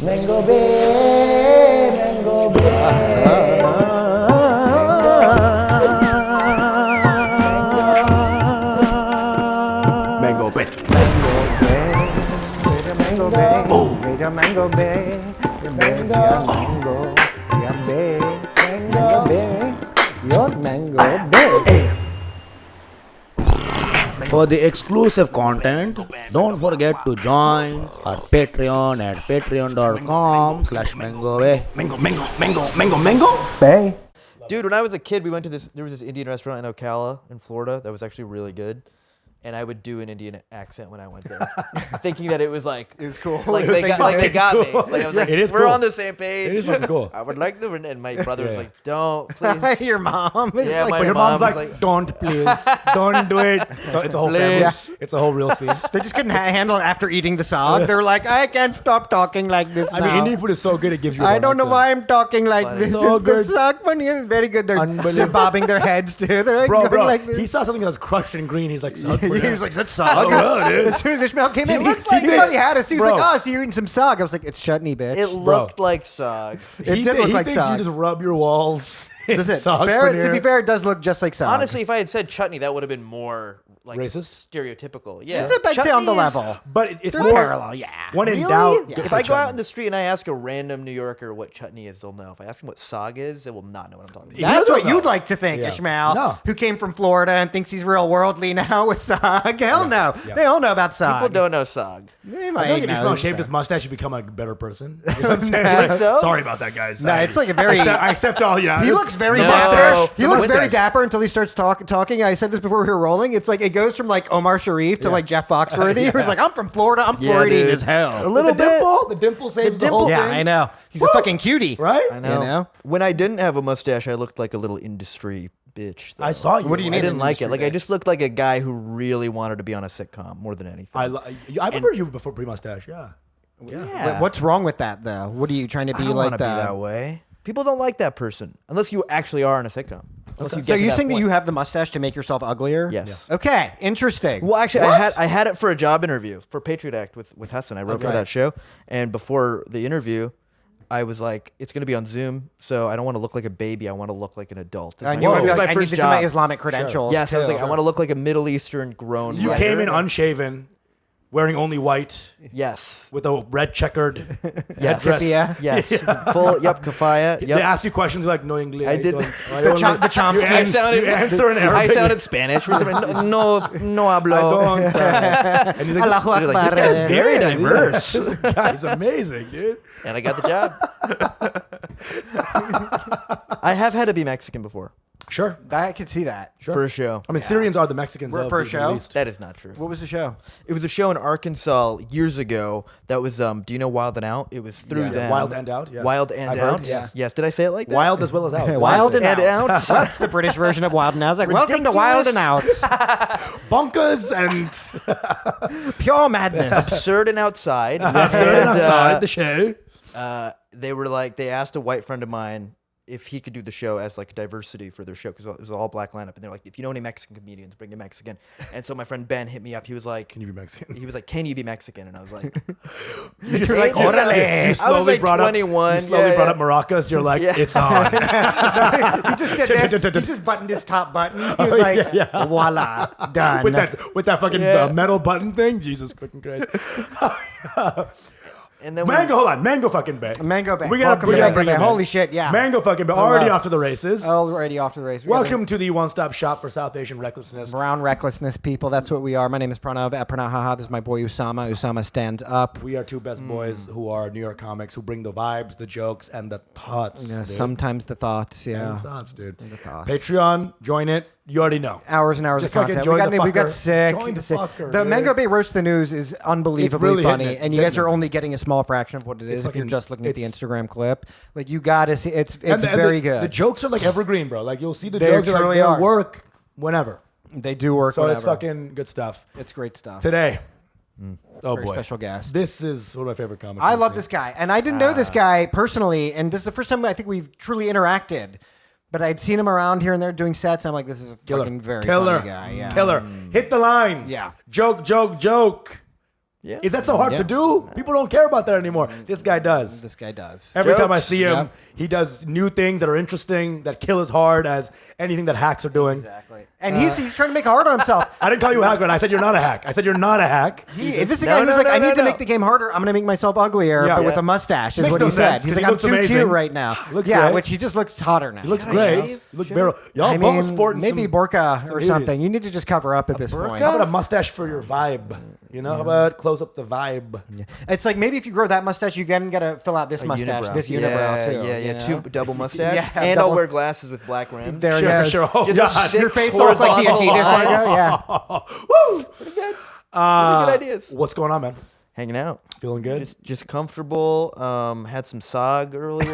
Mango Bay, Mango Bay. Mango Bay. Mango Bay, Mango Bay, Mango Bay, Mango Bay, your Mango Bay. For the exclusive content, don't forget to join our Patreon at patreon.com/mangobe. Mango. Bay. Dude, when I was a kid, we went to there was this Indian restaurant in Ocala, in Florida, that was actually really good. And I would do an Indian accent when I went there, thinking that it was like It was cool. like It was they got me. Like I was like, It is we're cool. on the same page. It is fucking cool. I would like to, and my brother was like, don't, please. Your mom is Yeah, like, But your Mom mom's was like, don't please, don't do it. So it's a whole family. It's a whole real scene. they just couldn't handle it after eating the sog. They were like, I can't stop talking like this I now. mean, Indian food is so good it gives you. I don't know why I'm talking like Funny. this. So It's good. The sog money is very good. They're Unbelievable. bobbing their heads too. They're like, Bro, going like this. he saw something that was crushed in green. He's like, He was like, that's sog. Oh, yeah, dude. As soon as Ishmael came in, he looked like thought he it. had us. He was Bro. like, oh, so you're eating some sog. I was like, it's chutney, bitch. It looked like sog. It did look he like thinks sog. you just rub your walls. in Does it? sog To paneer. be fair, it does look just like sog. Honestly, if I had said chutney, that would have been more like Racist? stereotypical. Yeah, I'd say on the Chutney is- level. But it's They're more parallel, yeah. When in Really? doubt, Yeah. just If say I go out chutney. in the street and I ask a random New Yorker what chutney is, they'll know. If I ask them what sog is, they will not know what I'm talking about. That's don't what you'd know. like to think, Yeah. Ishmael, No. who came from Florida and thinks he's real worldly now with sog. Hell no. Yeah. They all know about sog. People don't know sog. They I might feel like if know Ishmael this shaved stuff. his mustache, you become a better person. You know what I'm saying? think so? Sorry about that, guys. No, it's like a very- I accept all. Yeah, He looks very No. dapper. He The looks very mustache. dapper until he starts talking. I said this before we were rolling. It's like it goes from like Omar Sharif to like Jeff Foxworthy. Who's like, I'm from Florida. I'm Yeah, Floridian dude. as hell. A little the bit. dimple. The dimple saves the whole dimple- thing. Yeah, I know. He's a fucking cutie. Right? I know. You know? When I didn't have a mustache, I looked like a little industry bitch. Though. I saw you. What do you I mean? didn't like it. industry Like I bitch? just looked like a guy who really wanted to be on a sitcom more than anything. I remember you before pre-mustache. Yeah. yeah. What's wrong with that though? What are you trying to I be don't like want to be that way. People don't like that person unless you actually are on a sitcom. Unless you So get to you that saying that point. you have the mustache to make yourself uglier? Yes. Okay, interesting. Well, actually, What? I had it for a job interview for Patriot Act with Hassan. I wrote for Okay. that show, and before the interview, I was like, "It's going to be on Zoom, so I don't want to look like a baby. I want to look like an adult." It's And my- you want to it be was like, my I need first this is my job. Islamic credentials. Yes, I was too. like, I want to look like a Middle Eastern grown. You writer. came in unshaven, wearing only white, Yes. with a red checkered Yes. headdress. Kafia. Yes. Full. Yep. Kafaya. Yep. They ask you questions like no English. I did- the Chomsky. You, I sounded. you answer in Arabic. I sounded Spanish. For some reason. No hablo. I don't. And he's like, Allahu They're like, this Akbar. guy's very diverse. this guy's amazing, dude. And I got the job. I have had to be Mexican before Sure. I can see that. for a show. I mean, Syrians are the Mexicans We're of for a the show? Middle East. That is not true. What was the show? It was a show in Arkansas years ago that was, do you know Wild and Out? It was through Yeah. them. Wild and Out, yeah. Wild and I've Out? heard, yes. Yes. Did I say it like that? Wild as well as out. Wild and and Out. Out. That's the British version of Wild and Out. It's like, welcome to Wild and Out. Bunkers and Pure madness. Absurd and Outside. outside the show. They were like, they asked a white friend of mine if he could do the show as like diversity for their show because it was all black lineup, and they're like, if you know any Mexican comedians, bring a Mexican. And so my friend Ben hit me up. He was like, Can you be Mexican? Can you be Mexican? And I was like, You just You're like, "Órale." You I was slowly like brought 21, up. You slowly yeah, brought yeah. up maracas. You're like, Yeah. it's on. He just did this. He just buttoned his top button. He was like, yeah. voila, done. with that fucking Yeah. metal button thing. Jesus fucking Christ. and then Mango, hold on. Mango fucking Bay. Mango Bay. We gotta Welcome to bring Mango Bay. him in. Holy shit, yeah. Mango fucking Bay. Already wow. off to the races. Already off to the race. We got Welcome to the one-stop shop for South Asian recklessness. Brown recklessness, people. That's what we are. My name is Pranav. At Pranav, haha. This is my boy Usama. Usama stands up. We are two best boys who are New York comics who bring the vibes, the jokes, and the thoughts. Yeah, dude. sometimes the thoughts. And Yeah. the thoughts, dude. thoughts. Patreon, join it. You already know. Hours and hours Just of fucking content. join the We got fucker. sick. Join the sick. fucker, The dude. Mango Bay Roast the News is unbelievably really hitting funny, it. and It's you guys hitting are it. only getting a small fraction of what it is if you're fucking- just looking at the it's- Instagram clip. Like you gotta see. It's And very the, good. The jokes are like evergreen, bro. Like you'll see the They jokes are like truly they'll are. work whenever. They do work. So it's whenever. fucking good stuff. It's great stuff. Today, oh Very boy, special guest. This is one of my favorite comics. I I've love seen. this guy, and I didn't know this guy personally, and this is the first time I think we've truly interacted. But I'd seen him around here and there doing sets. And I'm like, this is a Killer, fucking very killer, funny guy. Yeah. killer. Hit the lines. Yeah. Joke, joke, joke. Yeah. Is that so hard to do? People don't care about that anymore. This guy does. This guy does. Every time I Jokes. see him, Yep. he does new things that are interesting, that kill as hard as anything that hacks are doing. Exactly. And he's trying to make it hard on himself. I didn't call you a hacker, and I said you're not a hack. I said you're not a hack. This is a guy who's like, I need to make the game harder. I'm going to make myself uglier, Yeah. but with Yeah. a mustache, is Makes what no he said. sense, He's 'cause like, he I'm looks too amazing. cute right now. Looks yeah, great. which he just looks hotter now. He looks great. You look barrel. Y'all I both mean, sporting maybe some, burqa some or beauties. something. You need to just cover up at this point. How about a mustache for your vibe? You know, how about close up the vibe? It's like maybe if you grow that mustache, you then got to fill out this mustache, this unibrow too. Yeah, you know? two double mustache. Yeah, and double- I'll wear glasses with black rims. There Sure, it is. sure. Oh, Just God. a six Your face looks like the horizontal Adidas lines. logo. Yeah. Woo! Pretty good. Good ideas. What's going on, man? Hanging out. Feeling good? Just comfortable. Had some SOG earlier.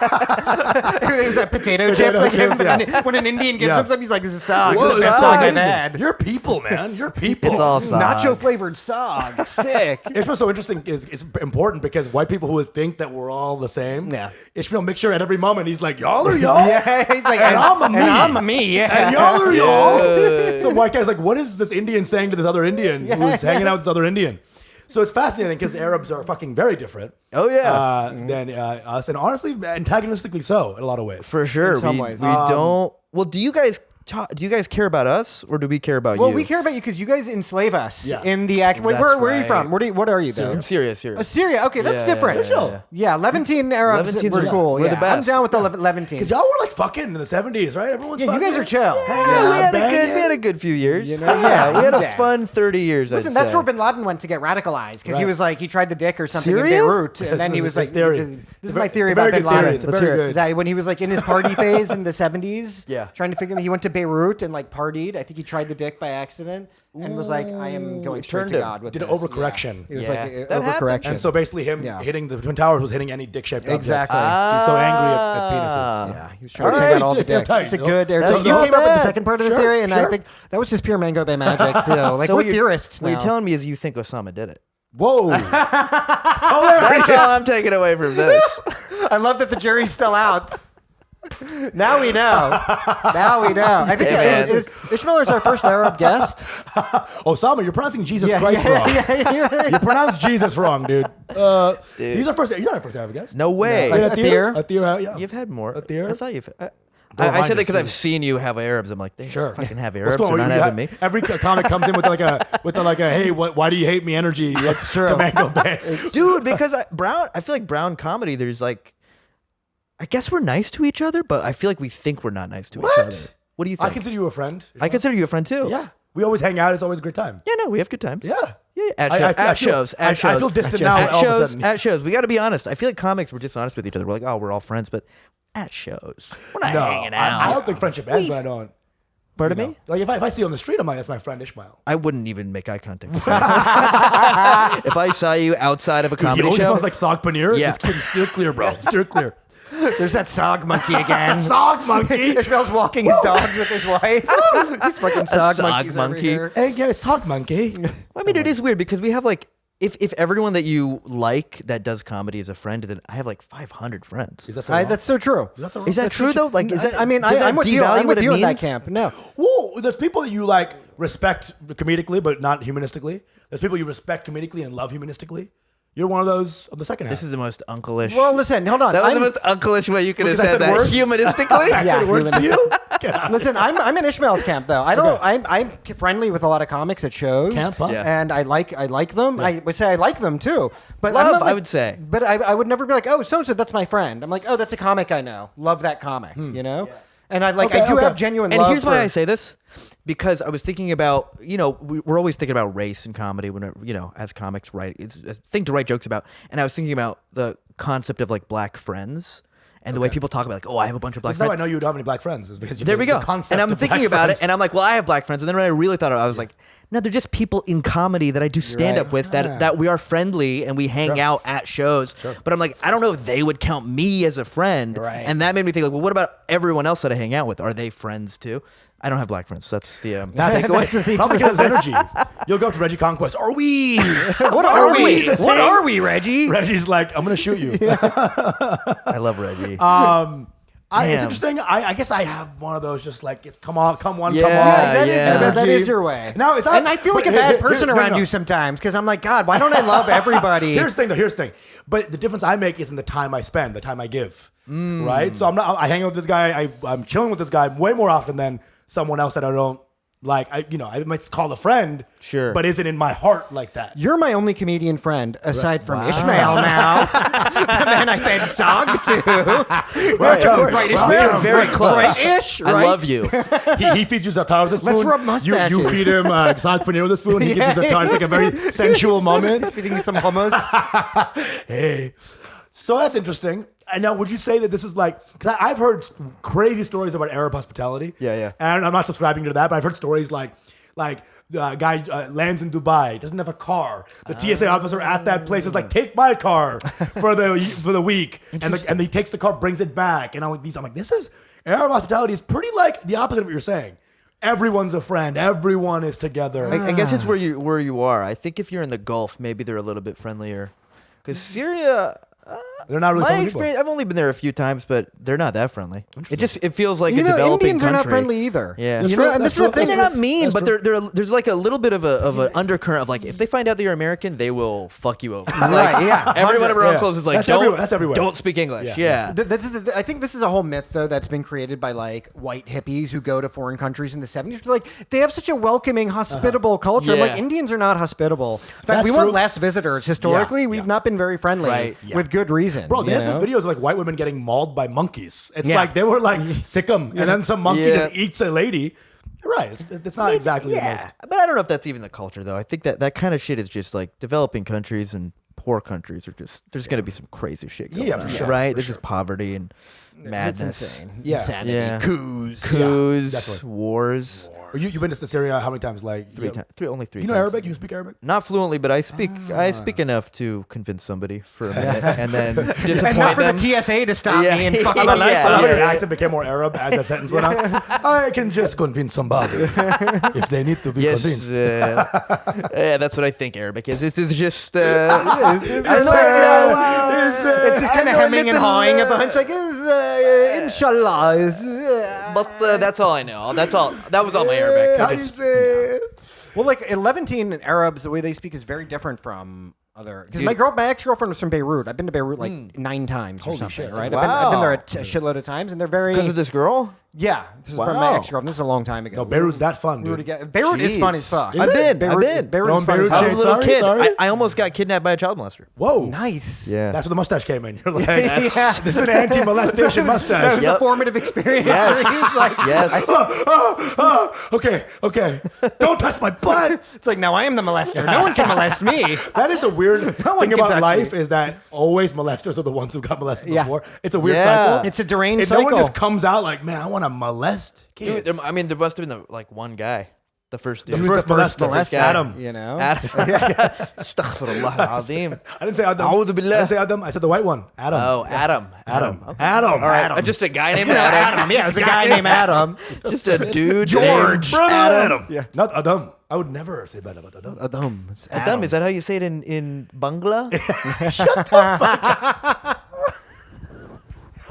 It was like potato chips. Like chips, yeah. when an Indian gets Yeah. something, he's like, "This is sog. Whoa, This is the that's best sog I've amazing. had." You're people, man. You're people. It's all SOG. Nacho flavored sog. Sick. It's what's so interesting is it's important because white people who would think that we're all the same. Yeah. Ishmael makes sure at every moment he's like, y'all are y'all. Yeah, he's like, And I'm a me. I'm a me. Yeah. And y'all are y'all. So white guy's like, what is this Indian saying to this other Indian who's hanging out with this other Indian? So it's fascinating because Arabs are fucking very different. Oh, yeah. Than us, and honestly, antagonistically so in a lot of ways. For sure. In some we ways. we don't. Well, do you guys care about us or do we care about you? Well, we care about you because you guys enslave us Yeah. in the act. Wait, That's where are you right. from? What are you though? From Syria, Syria. Syria. Okay, that's Yeah, different. yeah. Levantine Arabs Levantines were are- cool. we're the I'm best. down with the Levantines. Because y'all were like fucking in the 70s, right? Everyone's Yeah, you fucking. guys are chill. Yeah, banging. we had a good few years. You know, yeah, we had a yeah. fun 30 years. Listen, I'd that's say. where Bin Laden went to get radicalized because he Right. was like he tried the dick or something Syria? in Beirut, and This then he is was his like, theory. "This It's is a my very- theory it's a very about Bin good theory. Laden." It's very good. Is that when he was like in his party phase in the 70s, Yeah. trying to figure, he went to Beirut and like partied. I think he tried the dick by accident and was like, "I am going straight turned to him. God with Did an this." overcorrection. Yeah. It was Yeah. like an That happened. overcorrection. And so basically, him Yeah. hitting the Twin Towers was hitting any dick-shaped object. Exactly. He's so angry at penises. Yeah, he was trying to All take out right, all the yeah, dick. tight. It's a good. That's So you not came up with the bad. second part of the Sure, theory, and I sure. think that was just pure Mango Bay magic too. Like So we're what you're- theorists What now. you're telling me is you think Osama did it. Whoa! That's all I'm taking away from this. I love that the jury's still out. Now we know. Now we know. I think Hey, man. Ishmael is our first Arab guest. Osama, you're pronouncing Jesus Christ wrong. yeah. You pronounced Jesus wrong, dude. He's our first. You're not our first Arab guest. No way. Like Athir? Athir, yeah. You've had more. Athir? I thought you've. I behind said that us, because I've too. seen you have Arabs. I'm like, they Sure. fucking have What's Arabs. going They're on? not You having me. Every comic comes in with like a hey, why do you hate me energy? That's true. To Mango Bay. Dude, because I feel like brown comedy, there's like, I guess we're nice to each other, but I feel like we think we're not nice to each other. What do you I think? consider you a friend. I consider you a friend too. Yeah, we always hang out. It's always a great time. Yeah, no, we have good times. Yeah. Yeah, at, I shows, at shows. I feel distant At now. At all of a shows, sudden. at shows. We got to be honest. I feel like comics, we're dishonest with each other. We're like, oh, we're all friends, but at shows, we're not No, hanging out. I don't think friendship ends when I don't. Pardon you know. me? Like if I see you on the street, I'm like, that's my friend Ishmael. I wouldn't even make eye contact with you. If I saw you outside of a Dude, he comedy always show, smells like sog paneer. Yeah. Just steer clear, bro. Steer clear. There's that sog monkey again. Sog monkey. Ishmael's walking his dogs with his wife. He's fucking sog sog monkeys over monkey. here. Hey, yeah, sog monkey. I mean, it is weird because we have like, if everyone that you like that does comedy is a friend, then I have like 500 friends. Is that so wrong? That's so true. Is that so wrong? Is that true though? Like, is that? I mean, does that I'm with you. devalue I'm with what it you in that means? camp. No. Whoa, there's people that you like respect comedically, but not humanistically. There's people you respect comedically and love humanistically. You're one of those of the second half. This is the most uncle-ish. Well, listen, hold on. that was I'm- the most uncle-ish way you could have Because I said said that. words? Humanistically? Yeah, it works to you. Get out. Listen, I'm in Ishmael's camp though. I don't. I'm friendly with a lot of comics at shows. Camp, huh? Yeah. And I like them. I would say I like them too. But I'm Love, not I like- would say. But I would never be like, oh, so and so, that's my friend. I'm like, oh, that's a comic I know. Love that comic. You know. And I like. I do Okay. have genuine. And love here's why for- I say this. Because I was thinking about, we're always thinking about race in comedy when, as comics write. It's a thing to write jokes about. And I was thinking about the concept of like black friends and the way people talk about like, oh, I have a bunch of black That's how friends. I know you don't have any black friends. Is because you There we the go. concept And I'm of thinking black about friends. it, and I'm like, well, I have black friends. And then when I really thought about it, I was like, no, they're just people in comedy that I do stand up with that we are friendly and we hang out at shows. But I'm like, I don't know if they would count me as a friend. Right. And that made me think like, well, what about everyone else that I hang out with? Are they friends too? I don't have black friends. That's the That's takeaway. probably because energy. You'll go up to Reggie Conquest. Are we? What are we? the What thing? are we, Reggie? Reggie's like, I'm gonna shoot you. I love Reggie. It's interesting. I guess I have one of those just like, come on, come one, Yeah, come on. That is your way. Now, it's not, and I feel like a bad person around you sometimes because I'm like, God, why don't I love everybody? Here's the thing. But the difference I make is in the time I spend, the time I give. Right? So I hang out with this guy. I'm chilling with this guy way more often than someone else that I don't like. I might call a friend, Sure, but isn't in my heart like that. You're my only comedian friend aside from Ismael now. The man I fed song to. Right, Ismael. very close. Right-ish, I right? love you. He feeds you za'atar with a spoon. Let's rub mustaches. You feed him saag paneer with a spoon. He gives you za'atar. It's like a very sensual moment. He's feeding me some hummus. Hey. So that's interesting. And now, would you say that this is like, because I've heard crazy stories about Arab hospitality. Yeah. And I'm not subscribing to that, but I've heard stories like the guy lands in Dubai, doesn't have a car. The TSA officer at that place is like, take my car for the week. And he takes the car, brings it back. And I'm like, this is, Arab hospitality is pretty like the opposite of what you're saying. Everyone's a friend. Everyone is together. I guess it's where you are. I think if you're in the Gulf, maybe they're a little bit friendlier. Because Syria, They're not really my friendly experience, people. I've only been there a few times, but they're not that friendly. It feels like You a know, developing Indians country. are not friendly either. Yeah, You know, and this is the And thing. they're not mean, That's but there's like a little bit of an undercurrent of like, if they find out that you're American, they will fuck you over. Right, yeah. Everyone of our Yeah. uncles is like, That's everywhere. don't speak English. Yeah. Yeah. I think this is a whole myth, though, that's been created by like white hippies who go to foreign countries in the 70s. Like they have such a welcoming, hospitable culture. I'm Yeah. like, Indians are not hospitable. In fact, That's we want true. less visitors. Historically, Yeah, we've yeah. not been very friendly, Right. with good reason. Bro, they you had this know? videos of like white women getting mauled by monkeys. It's Yeah. like they were like, sick 'em, and then some monkey Yeah. just eats a lady. You're right. It's not exactly the most. But I don't know if that's even the culture, though. I think that kind of shit is just like developing countries and poor countries are just, there's going to be some crazy shit going Yeah, on. for sure, Right? for There's sure. just poverty and madness. It's insane. Yeah. Insanity. Yeah. Coups. Coups, definitely. wars. You've been to Syria how many times? Like Only three You know times. Arabic? You speak Arabic? Not fluently, but I speak enough to convince somebody for a minute and then disappoint And not for them. the TSA to stop Yeah. me and fuck I my love- life yeah, I love up. how your accent became more Arab as the sentence went on. I can just convince somebody if they need to be Yes, convinced. yeah, that's what I think Arabic is. This is just. It's just kind of hemming and hawing a bunch, like, inshallah. But that's all I know. That was all my Arabic. I just- Well, like Levantine Arabs, the way they speak is very different from other. Because Dude. my ex-girlfriend was from Beirut. I've been to Beirut like 9 times or something, shit. right? Wow. I've been there a shitload of times, and they're very. Because of this girl? Yeah, this is from my ex-girlfriend. This is a long time ago. No, Beirut's that fun, We were dude. together. Beirut is fun as fuck. I've been. Beirut is Throwing fun as Beirut fuck. I was a little Sorry, kid. sorry. I almost got kidnapped by a child molester. Whoa. Nice. Yeah. That's where the mustache came in. You're like, Yeah. this is an anti-molestation That mustache. was Yep. a formative experience. Yes. He was like, Yes. Okay. Don't touch my butt. it's like, now I am the molester. No one can molest me. That is a weird one thing can about touch life me. is that always molesters are the ones who got molested Yeah. before. It's a weird Yeah. cycle. It's a deranged And no one cycle. just comes out like, man, I want to molest kids. Dude, there must have been like one guy. The first dude. The first molester, guy. Adam. You know? Astaghfirullah al-azim. I didn't say Adam. A'udhu billah. I didn't say Adam. I said the white one. Adam. Oh, Adam. Adam. Okay. Adam. All right. Adam. Just a guy named Adam. Adam. Yeah, it's a guy named Adam. Just a dude. George. Brother Adam. Adam. Yeah. Not Adam. I would never say bad about Adam. Adam. Adam. Is that how you say it in Bangla?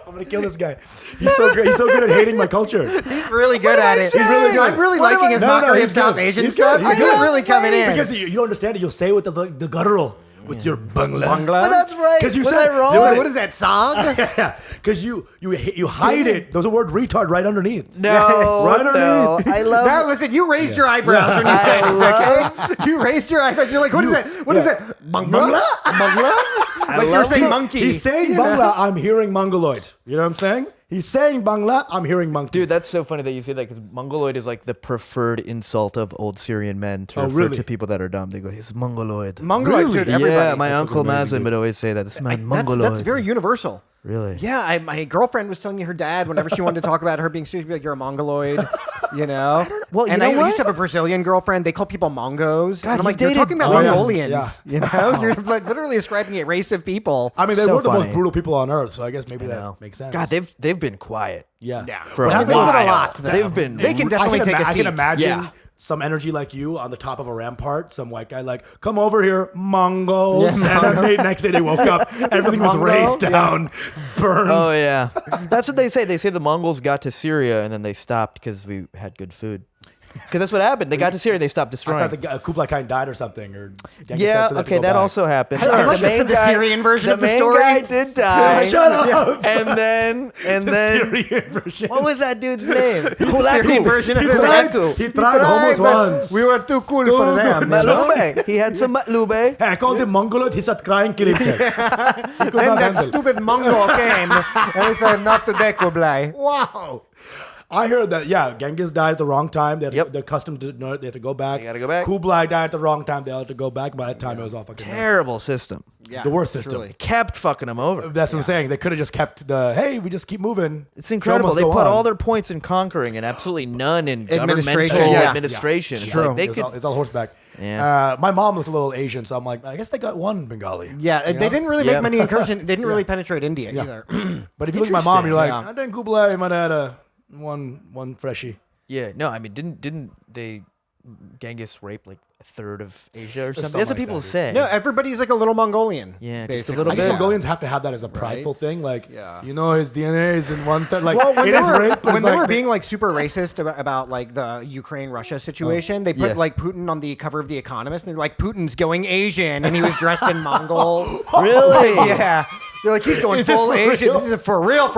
I'm gonna kill this guy. He's so great. He's so good at hating my culture. He's really good at it. He's really good. I'm really What liking am I- his No, no, mockery he's of South good. Asian He's stuff. good. He's He's good. really coming in. Because you don't understand it. You'll say it with the guttural. With your Bangla. Bangla? But that's right. Because you Was said I wrong? What is that song? Yeah, because you hide it. There's a word retard right underneath. No. Right no. underneath. I love Now listen, you raised your eyebrows when you said I it. love- Okay? You raised your eyebrows. You're like, what is that? What is that? Bangla? Bangla? Like you're saying monkey. He's saying Bangla. I'm hearing Mongoloid. You know what I'm saying? He's saying Bangla. I'm hearing monkey. Dude, that's so funny that you say that because Mongoloid is like the preferred insult of old Syrian men to Oh, refer really? to people that are dumb. They go, he's Mongoloid. Mongoloid, Really? dude, everybody. Yeah, my uncle amazing, Mazen would always say that. This man that's Mongoloid. very universal. Really? Yeah, my girlfriend was telling me her dad, whenever she wanted to talk about her being serious, she'd be like, you're a Mongoloid, you know? Well, you and know I what? used to have a Brazilian girlfriend. They call people Mongos. God, and I'm like, you've you're dated- talking about Oh, yeah. Mongolians, Yeah. you know? You're like literally ascribing a race of people. I mean, they So were the funny. most brutal people on earth, so I guess maybe know. that makes sense. God, they've been quiet. Yeah. For They a did a while. lot. They've been. They can definitely take a I seat. can imagine Yeah. some energy like you on the top of a rampart. Some white guy like, come over here, Mongols. And then next day they woke up, everything was Mongol? razed down, burned. Oh yeah, that's what they say. They say the Mongols got to Syria and then they stopped because we had good food. Because that's what happened. They got to Syria, they stopped I destroying. thought the Kublai Khan died or something. Or Genghis Yeah, Khan, so they had to okay, go that back. also happened. I like the Syrian version of the story. The main guy did die. Shut up. And then Syrian version. what was that dude's name? Syrian version of He it. tried, Hulaku. he tried almost but once. We were too cool for them. Malube. He had some Malube. Hey, I called him Mongoloid. He started crying, killing himself. Then that stupid Mongol came and he said, "Not today, Kublai." Wow. I heard that, yeah, Genghis died at the wrong time. They had Yep. they're accustomed to know it. They have to go back. They gotta go back. Kublai died at the wrong time. They had to go back. By that time, it was all fucking Terrible system. Yeah, the worst system. truly. Kept fucking them over. That's what I'm saying. They could have just kept the, hey, we just keep moving. It's incredible. Show They must put go all on. their points in conquering and absolutely none in Administration, governmental yeah. administration. Yeah. It's True. like they it's, could. all, it's all horseback. Yeah. My mom looked a little Asian, so I'm like, I guess they got one Bengali. Yeah, You they know? didn't really Yeah. make many incursions. They didn't really penetrate India either. But if you look at my mom, you're like, Interesting, I think Kublai might have had a one freshie. Yeah, no, I mean, didn't they Genghis rape like a third of Asia or something? something That's what like people that, say. No, everybody's like a little Mongolian. Yeah, just a basically. little I guess bit. Mongolians have to have that as a prideful thing. Like, Yeah. you know, his DNA is in one third. Like, Well, when it they is were, rape, but when it's they like were being like super racist about like the Ukraine-Russia situation, they put Yeah. like Putin on the cover of The Economist, and they're like, Putin's going Asian, and he was dressed in Mongol. Really? Yeah. They're like, he's going Is this full for Asian. real? This is for real,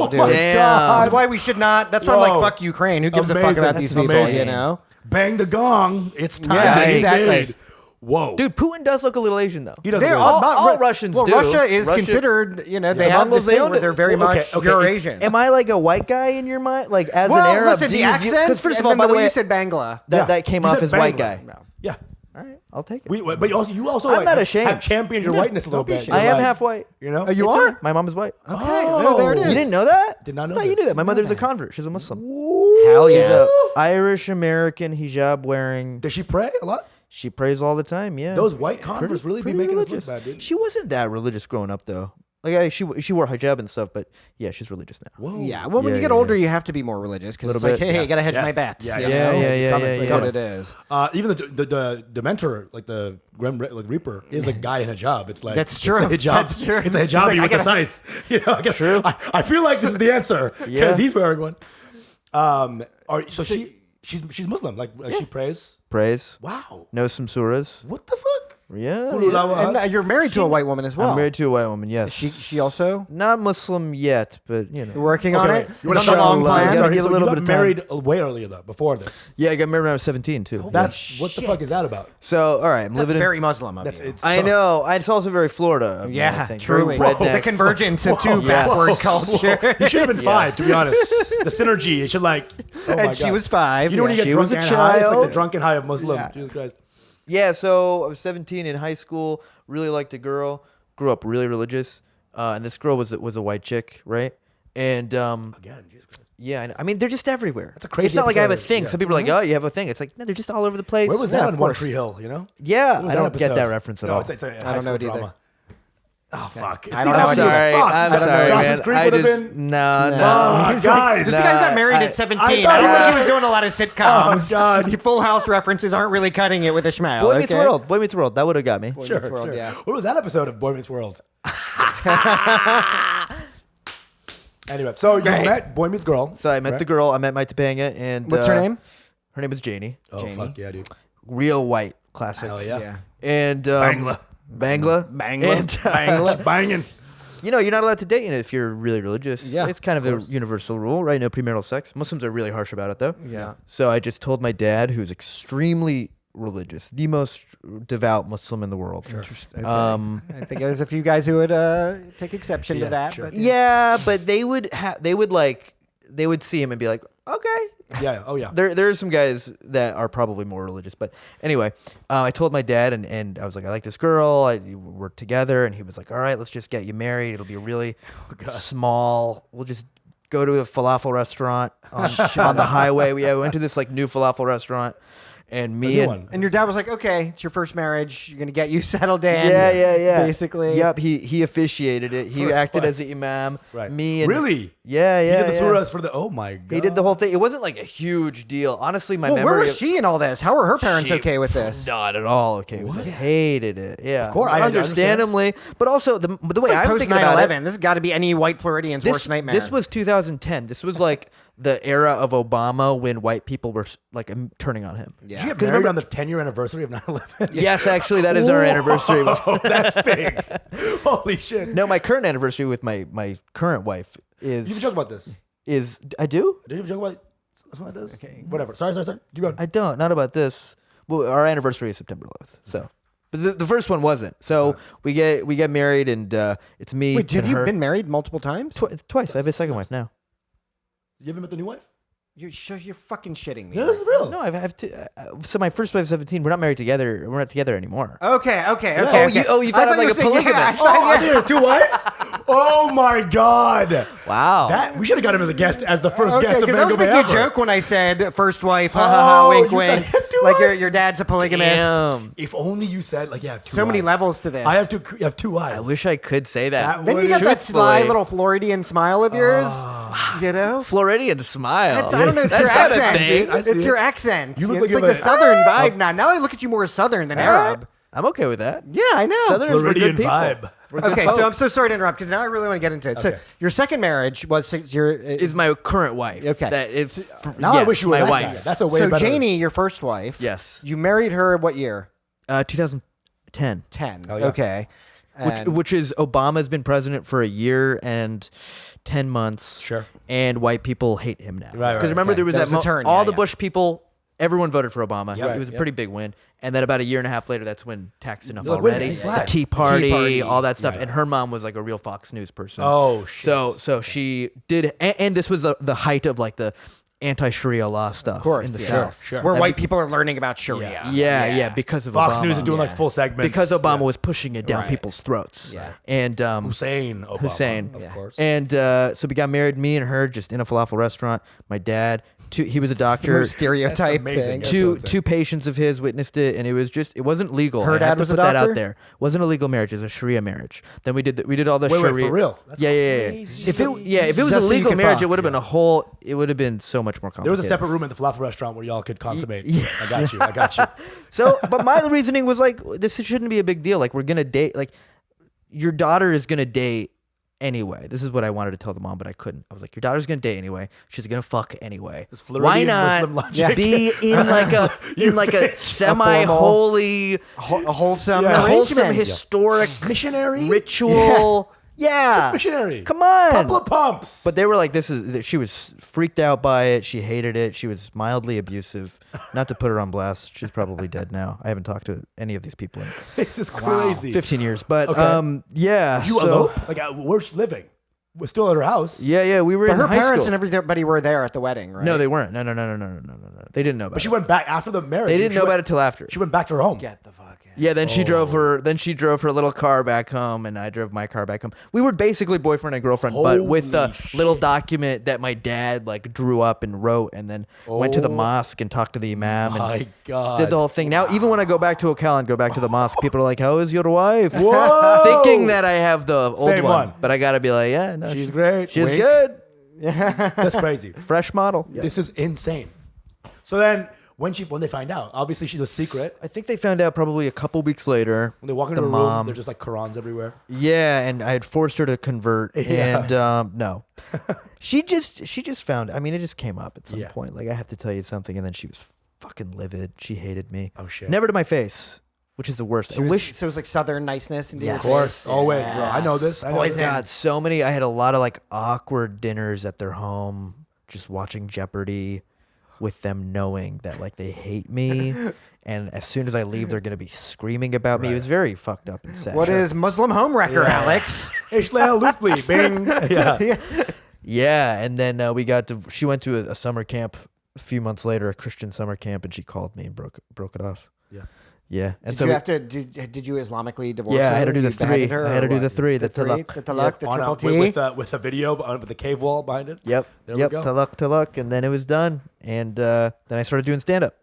dude. my Damn. This is why we should not. That's why I'm like, Whoa. fuck Ukraine. Who gives a fuck Amazing. about That's these people? amazing. You know? bang the gong. It's time Yeah, to exactly. invade. Whoa. Dude, Putin does look a little Asian though. He doesn't They're really- all Russians well, do. Russia is Russia- considered, you know, they The have Mongols, this they thing owned where it. they're very Well, okay, much okay, Eurasian. Am I like a white guy in your mind? Like as well, an Arab? listen, do the you accent, Because first of and all, by then the way, you said Bangla. that came You off said as white Bangla. guy. Yeah. All right, I'll take it. But you also I'm like, not ashamed. have championed your whiteness a little don't be bit. ashamed. I You're am like, half white. You know? You It's are? okay. My mom is white. Okay, there it is. You didn't know that? Did not know No, you this. knew that. My Didn't mother's know a that. convert. She's a Muslim. Hell She's yeah. a Irish American hijab wearing. Does she pray a lot? She prays all the time. Yeah. Those white converts really be pretty making us religious. look bad, dude. She wasn't that religious growing up though. Like she wore hijab and stuff, but yeah, she's religious now. Whoa. Yeah, well, when Yeah, you get yeah, older, you have to be more religious because it's Little like, bit. hey, you gotta hedge Yeah. my bets. Yeah, you yeah, know? yeah, It's yeah, coming. yeah, It's yeah. what it is. Even the Dementor, like the Grim Reaper, is a guy in a hijab. It's like That's true. It's a hijab. That's true. It's a He's hijab like, I with a gotta- scythe. You know, True. I feel like this is the answer because Yeah. he's wearing one. She's Muslim. Like she prays. Prays. Wow. Knows some surahs. What the fuck? Yeah. And you're married to a white woman as well. I'm married to a white woman. Yes. She also not Muslim yet, but you know. working on it. You want It's to a long Inshallah. plan. You gotta give a little you bit got of time. married way earlier though, before this. Yeah, I got married when I was 17 too. That's what the fuck is that about? So all right, I'm That's living very in. Muslim of That's you. it's. I know. It's also very Florida. of me, I Yeah, think. truly. Very redneck. The convergence of two Yes. backward culture. You should have been 5, to be honest. The synergy, it should like. Oh my And she God. was 5. You know when you yeah. get She drunk was a and high? It's like child. the drunken high of Muslim. Yeah. Jesus Christ. Yeah, so I was 17 in high school. Really liked a girl. Grew up really religious, and this girl was a white chick, right? And Again, Jesus Christ. yeah, I mean they're just everywhere. That's a crazy It's not like I have a episode. thing. Yeah. Some people are like, oh, you have a thing. It's like no, they're just all over the place. Where was Yeah, that of on One course. Tree Hill? You know? Yeah, Where was I that don't get episode? that reference at no, all. It's a I high don't know school it either. drama. Oh fuck! I don't know See, either. fuck. I'm I don't sorry, know. man. Dawson's Creek I would have just been. no. Fuck, guys. This guy got married I- at 17. I I, thought- don't think he was doing a lot of sitcoms. Oh, God. Your Full House references aren't really cutting it with Ishmael. Boy Meets okay? World. Boy Meets World. That would have got me. Sure, Meets World, sure. yeah. What was that episode of Boy Meets World? Anyway, so you met Boy Meets Girl. So I met the girl. I met my Topanga, and What's her name? Her name is Janie. Oh fuck yeah, dude! Real white, classic. Hell yeah. And Bangla. Bangla. And, Banging. you know, you're not allowed to date if you're really religious. Yeah, It's kind of a universal rule, right? No premarital sex. Muslims are really harsh about it, though. Yeah. So I just told my dad, who's extremely religious, the most devout Muslim in the world. Okay. Um, I think there's a few guys who would take exception to Yeah, that. sure. But yeah, but they would see him and be like, okay. Yeah. Oh yeah. There are some guys that are probably more religious, but anyway, I told my dad, and I was like, I like this girl. We're together, and he was like, all right, let's just get you married. It'll be really small. We'll just go to a falafel restaurant on the highway. We went to this like new falafel restaurant, and A me new and one. And your dad was like, "Okay, it's your first marriage. You're gonna get you settled in." yeah. Basically. Yep. He officiated it. He First acted wife. as the imam. Right. Me and Really? Yeah. He did the yeah. surahs for the. Oh my god. He did the whole thing. It wasn't like a huge deal. Honestly, my Well, memory. where was of- she in all this? How were her parents She- okay with this? Not at all okay with it. Hated it. Yeah. Of course, I understandably. But also the way It's like I'm post thinking about 9/11. it. This has got to be any white Floridian's worst nightmare. This was 2010. This was like the era of Obama when white people were like turning on him. Did you get married on the 10-year anniversary of 9/11? Yes, actually, that is our anniversary. Oh, that's big. Holy shit. No, my current anniversary with my current wife is. You can joke about this. Is I do? Did you joke about something like this? Okay. Whatever. Sorry. Keep going. I don't. Not about this. Well, our anniversary is September 11th. So, but the first one wasn't. So we get married, and it's me. Wait, have and you her. been married multiple times? Twice? I have a second wife now. You haven't met the new wife? You're fucking shitting me. No, this is real. No, I have two. So my first wife's 17. We're not married together. We're not together anymore. Okay. Oh, you thought I I'm like you a were saying, polygamist. Yeah, Oh, I think there's 2 wives? Oh my god. Wow. We should have got him as a guest, as the first guest of because I was Mango Bay making a ever. joke when I said first wife, ha ha ha, Oh, wink you wink. thought you had 2 Like wives? your dad's a polygamist. Damn. If only you said like, yeah, 2 So many wives. levels to this. I have 2 wives. I wish I could say that. Then you got that sly Truthfully. little Floridian smile of yours. You know? Floridian smile. That's, I don't know. It's That's your not a accent. thing. I see It's it. your accent. You look it's like you like the have a- southern vibe now. Now I look at you more as southern than Arab. I'm okay with that. Yeah, I know. Southerners were Floridian good people. vibe. We're good Okay, folk. so I'm so sorry to interrupt because now I really want to get into it. So Okay. your second marriage was is my current wife. Okay. That it's Now I yes, wish you were my that wife. guy. That's a way so better. Janie, your first wife. Yes. You married her what year? 2010. 10. Oh, yeah. Okay. And- Which is Obama's been president for a year and 10 months. Sure. And white people hate him now. Right, Because remember okay. there was That that, was a turn, all yeah, the yeah. Bush people, everyone voted for Obama. Yeah. It was a Right, pretty big win. And then about a year and a half later, that's when tax enough They're like, wait a already. minute, he's black. The Tea Party, Tea Party. all that stuff. Right. And her mom was like a real Fox News person. Oh, shit. So she did, and this was the height of like the anti-Sharia law stuff Of course, in the yeah. South. Sure. Where That white be- people are learning about Sharia. Yeah, because of Fox Obama. News is doing like full segments. because Obama Yeah. was pushing it down Right. people's throats. Yeah. And Hussein Obama. Hussein. Of course. And so we got married, me and her, just in a falafel restaurant. My dad, he was a doctor. Most stereotype That's amazing. thing. That's Two insane. two patients of his witnessed it, and it wasn't legal. Her I dad had to was a put that doctor? out there. Wasn't a legal marriage. It was a Sharia marriage. Then we did all the Wait, Sharia. for real? That's yeah. crazy. If it was a Just so you legal can marriage, fuck. it would have been it would have been so much more complicated. There was a separate room at the falafel restaurant where y'all could consummate. Yeah. I got you. So, but my reasoning was like, this shouldn't be a big deal. Like, we're gonna date. Like, your daughter is gonna date anyway. This is what I wanted to tell the mom, but I couldn't. I was like, your daughter's gonna date anyway. She's gonna fuck anyway. This Why Floridian Muslim not logic. be in like a semi-holy, A wholesome Yeah. wholesome, arrangement. historic Missionary? ritual? Yeah. Missionary. Come on. Couple of pumps. But they were like, she was freaked out by it. She hated it. She was mildly abusive. Not to put her on blast. She's probably dead now. I haven't talked to any of these people in this is crazy. 15 years. But Okay. yeah. You so, elope? Like, where's she living? We're still at her house. Yeah, we were But in her high parents school. and everybody were there at the wedding, right? No, they weren't. No. They didn't know about But she it. went back after the marriage. They didn't know about it till after. She went back to her home. Get the fuck out. Yeah, then she drove her little car back home, and I drove my car back home. We were basically boyfriend and girlfriend, but with the Holy little shit. document that my dad like drew up and wrote, and then went to the mosque and talked to the imam and My God. did the whole thing. Now, even when I go back to Ocala and go back to the mosque, people are like, "How is your wife?" Whoa. Thinking that I have the old Same one. but I gotta be like, "Yeah, no, She's great. She's Wink. good, That's crazy. fresh model." Yeah. This is insane. So then, when they find out, obviously she's a secret. I think they found out probably a couple weeks later. When they walk into the the mom, room, there's just like Qurans everywhere. Yeah, and I had forced her to convert, Yeah. and no, she just found. I mean, it just came up at some Yeah. point. Like, I have to tell you something, and then she was fucking livid. She hated me. Oh, shit. Never to my face, which is the worst. I wish. So it was like southern niceness. And Yes. Of course, always, bro. I know this. I know Poison. this. God, so many. I had a lot of like awkward dinners at their home, just watching Jeopardy, with them knowing that like they hate me. And as soon as I leave, they're gonna be screaming about me. It was very fucked up and sad. What is Muslim home wrecker, Alex? Ismael Loutfi, bing. Yeah. Yeah, and then she went to a summer camp a few months later, a Christian summer camp, and she called me and broke it off. Yeah. Yeah, and Did so you have to? Did you Islamically divorce yeah, her? I had to do the You beheaded three. her, I had to or do what? the three. The three, talak. the talak, the On a- triple T. with a video with a cave wall behind it. Yep. There we Yep. go. Talak, and then it was done, and then I started doing stand up.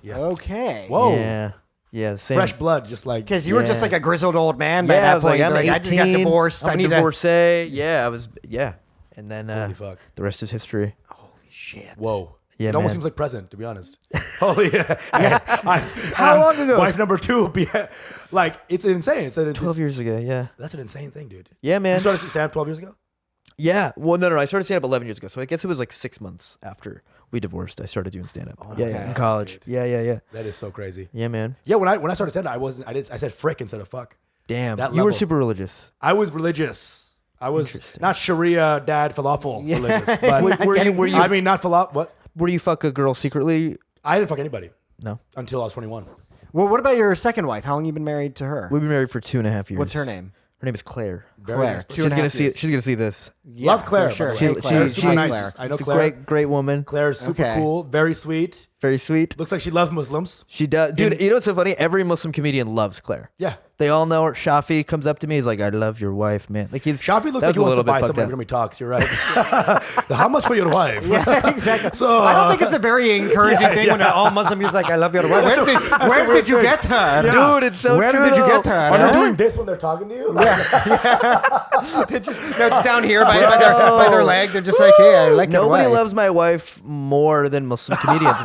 Okay. Whoa. Yeah, same. Fresh blood, just like. Because you were just Yeah. like a grizzled old man by Yeah, I that was point. like, I'm You're 18. I just got divorced. I'm I a need to. divorcee. Yeah, I was. Yeah, and then Holy fuck. the rest is history. Shit. Whoa. Yeah, it almost man. seems like present, to be honest. Holy How long ago? Wife number 2 be like it's insane. It's 12 years ago. Yeah. That's an insane thing, dude. Yeah, man. You started stand up 12 years ago? Yeah. Well, no. I started stand up 11 years ago, so I guess it was like 6 months after we divorced. I started doing stand up. Yeah, okay. in college. Dude. Yeah. That is so crazy. Yeah, man. Yeah, when I started stand up, I said frick instead of fuck. Damn. That You were level. super religious. I was religious. I was Interesting. not Sharia dad falafel religious, but Were you? I mean not falafel. What? Were you fuck a girl secretly? I didn't fuck anybody No. until I was 21. Well, what about your second wife? How long you been married to her? We've been married for 2.5 years. What's her name? Her name is Claire. Very Claire. nice. 2.5 She's gonna see. years. She's gonna see this. Yeah, Love Claire, for sure. by the way. Hey, Claire. Super Hi, nice. Claire. I know She's Claire. a great woman. Claire's super Okay. cool, very sweet. Very sweet. Looks like she loves Muslims. She does, dude. You know what's so funny? Every Muslim comedian loves Claire. Yeah. They all know her. Shafi comes up to me. He's like, "I love your wife, man." Like he's Shafi looks that like he was a wants to little bit buy fucked something up. every time he talks. You're right. How much for your wife? Yeah, exactly. So, I don't think it's a very encouraging yeah, thing when yeah. they're all Muslim. He's like, I love your wife. Where did you get her? Yeah. Dude, it's so Where true. did you though. get her? Are huh? they doing this when they're talking to you? It's down here by their leg. They're just like, hey, I like your Nobody wife. loves my wife more than Muslim comedians.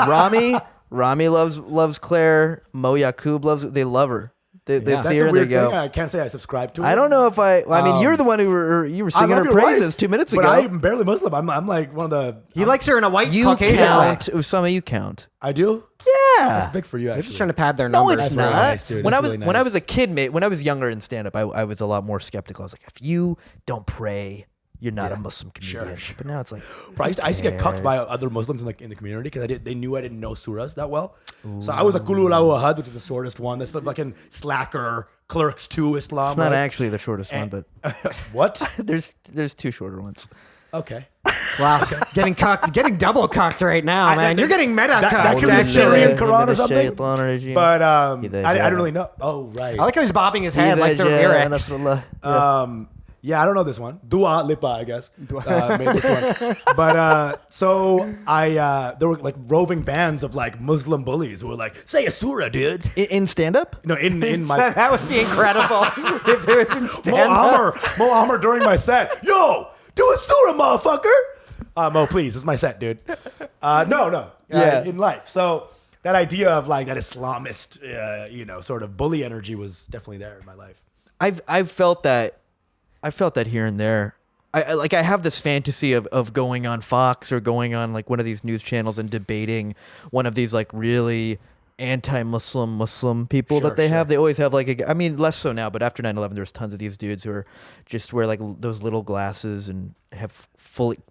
Rami loves Claire. Mo Yaqub loves. They love her. They That's see a her. They weird thing. go. I can't say I subscribe to it. I don't know if I. I mean, you're the one who were I singing love her your praises wife, 2 minutes ago. But I'm barely Muslim. I'm like one of the. He likes her in a white you Caucasian count, way. Usama. You count. I do. Yeah. That's big for you. They're Actually. just trying to pad their No, numbers. it's That's not. really nice, dude. When That's I was really when I nice. was a kid, mate, when I was younger in stand up, I was a lot more skeptical. I was like, if you don't pray, you're not a Muslim comedian. Sure. But now it's like, Bro, I used to get cucked by other Muslims in the community because they knew I didn't know surahs that well. So I was a Qul Huwallahu Ahad, which is the shortest one. That's like in Slacker, Clerks 2, Islam. it's not right? actually the shortest one, but What? there's two shorter ones. Okay. Wow, getting cocked, getting double cocked right now, man. You're getting meta that cocked. could be a actually. Syrian Quran or something. But I Either didn't really know. Oh, right. I like how he's bobbing his head like they're lyrics. Yeah, I don't know this one. Dua Lipa, I guess. Made this one. But so there were like roving bands of like Muslim bullies who were like, say a surah, dude. In stand up? No, in my That would be incredible if it was in stand-up. Mo Amr during my set. Yo, do a surah, motherfucker. Mo, please, it's my set, dude. No. Yeah. In life. So that idea of like that Islamist, sort of bully energy was definitely there in my life. I've felt that. I felt that here and there. I have this fantasy of going on Fox or going on like one of these news channels and debating one of these like really anti-Muslim people Sure, that they sure. have. They always have like I mean less so now, but after 9/11 there's tons of these dudes who are just wear like those little glasses and have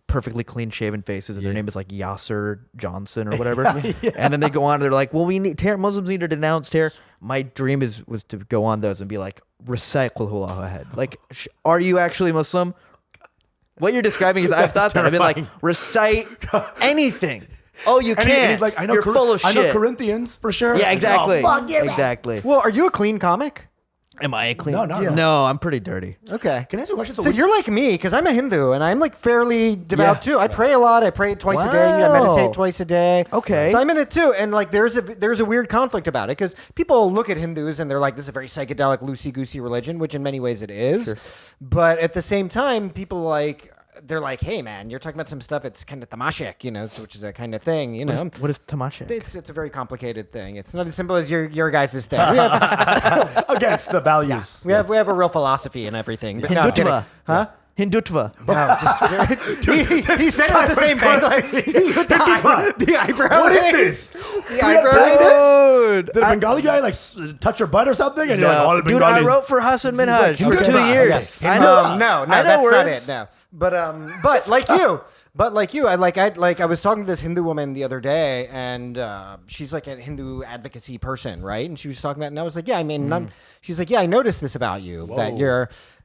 perfectly clean shaven faces and their name is like Yasser Johnson or whatever. And then they go on and they're like, well, Muslims need to denounce terror. My dream was to go on those and be like, recite Qul Huwallahu Ahad. Like, are you actually Muslim? What you're describing is I've thought that. I've been like, recite anything. Oh, you And can't. he's like, I know, You're full of I know shit. Corinthians for sure. Yeah, exactly. Oh, fuck yeah, man. Exactly. Well, are you a clean comic? Am I a clean? No, no, no. No, I'm pretty dirty. Okay. Can I ask you a question? So you're like me, because I'm a Hindu, and I'm like fairly devout Yeah. too. I pray a lot. I pray twice a day. I Wow. meditate twice a day. Okay. So I'm in it too, and like there's a weird conflict about it because people look at Hindus and they're like, this is a very psychedelic, loosey goosey religion, which in many ways it is. But at the same time, people they're like, hey man, you're talking about some stuff. It's kind of tamashik, which is a kind of thing, What is tamasha? It's a very complicated thing. It's not as simple as your guys' thing. We have against the values. we have a real philosophy and everything. But no, I'm kidding. Hindutva. Huh? Hindutva. No, just he said it with the same Bengali. With the eyebrow. What is thing. this? The eyebrow. Did thing. Did a Bengali guy like touch your butt or something? And you're like, all Dude, I Bengalis. wrote for Hassan Minhaj for Hindutva. 2 years. Yes. I know. No, I know that's words. not it. No, but like you, I was talking to this Hindu woman the other day, and she's like a Hindu advocacy person, right? And she was talking about, and I was like, yeah, I mean, she's like, yeah, I noticed this about you that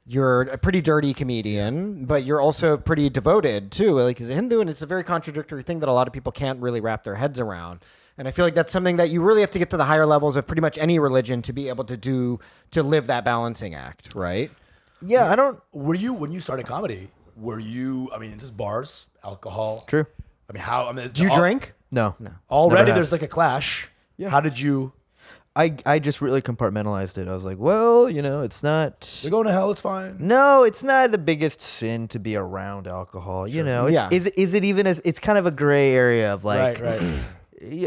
you're a pretty dirty comedian, but you're also pretty devoted too, like as a Hindu, and it's a very contradictory thing that a lot of people can't really wrap their heads around. And I feel like that's something that you really have to get to the higher levels of pretty much any religion to be able to live that balancing act, right? Yeah, I don't. Were you, when you started comedy, I mean, just bars, alcohol? True. I mean, how? I mean, Do you drink? No. Already Never have. there's like a clash. How did you? I just really compartmentalized it. I was like, well, it's not. You're going to hell. It's fine. No, it's not the biggest sin to be around alcohol. Yeah. Is it even as it's kind of a gray area of like, Right.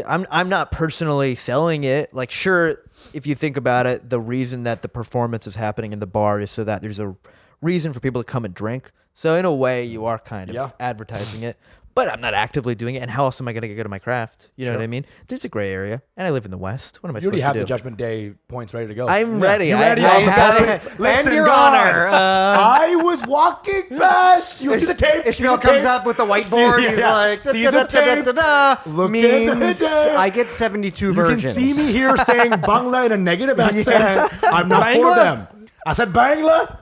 I'm not personally selling it. Like, sure, if you think about it, the reason that the performance is happening in the bar is so that there's a reason for people to come and drink. So in a way, you are kind of advertising it. But I'm not actively doing it, and how else am I going to get good at my craft? You know what I mean? There's a gray area, and I live in the West. What am I You supposed already have to the do? Judgment Day points ready to go. I'm ready. You ready? I have. Listen, And Your God, Honor, I was walking past. You see the tape? Ishmael comes up with the whiteboard. He's like, See the tape? Look at the means tape. I get 72 You virgins. can see me here saying Bangla in a negative accent. I'm not for Bangla? them. I said Bangla.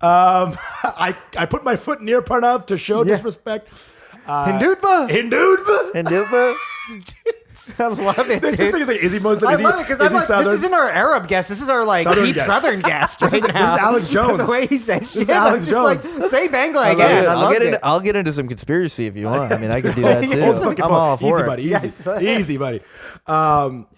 I put my foot near Pranav to show disrespect. Hindutva. Hindutva. And Dupa? I love it, This dude. is like, is he Muslim? I Is he, love it because is I'm he like, Southern? this isn't our Arab guest. This is our like Southern deep guest. Southern guest right This is now. Alex Jones. The way he says shit, Alex I'm just like, Jones. say Bangla love again. it. I loved it. I'll get into some conspiracy if you want. I mean, I could do that too. Hold the fucking I'm phone. all for easy, it. buddy. Easy, Yes. easy, buddy.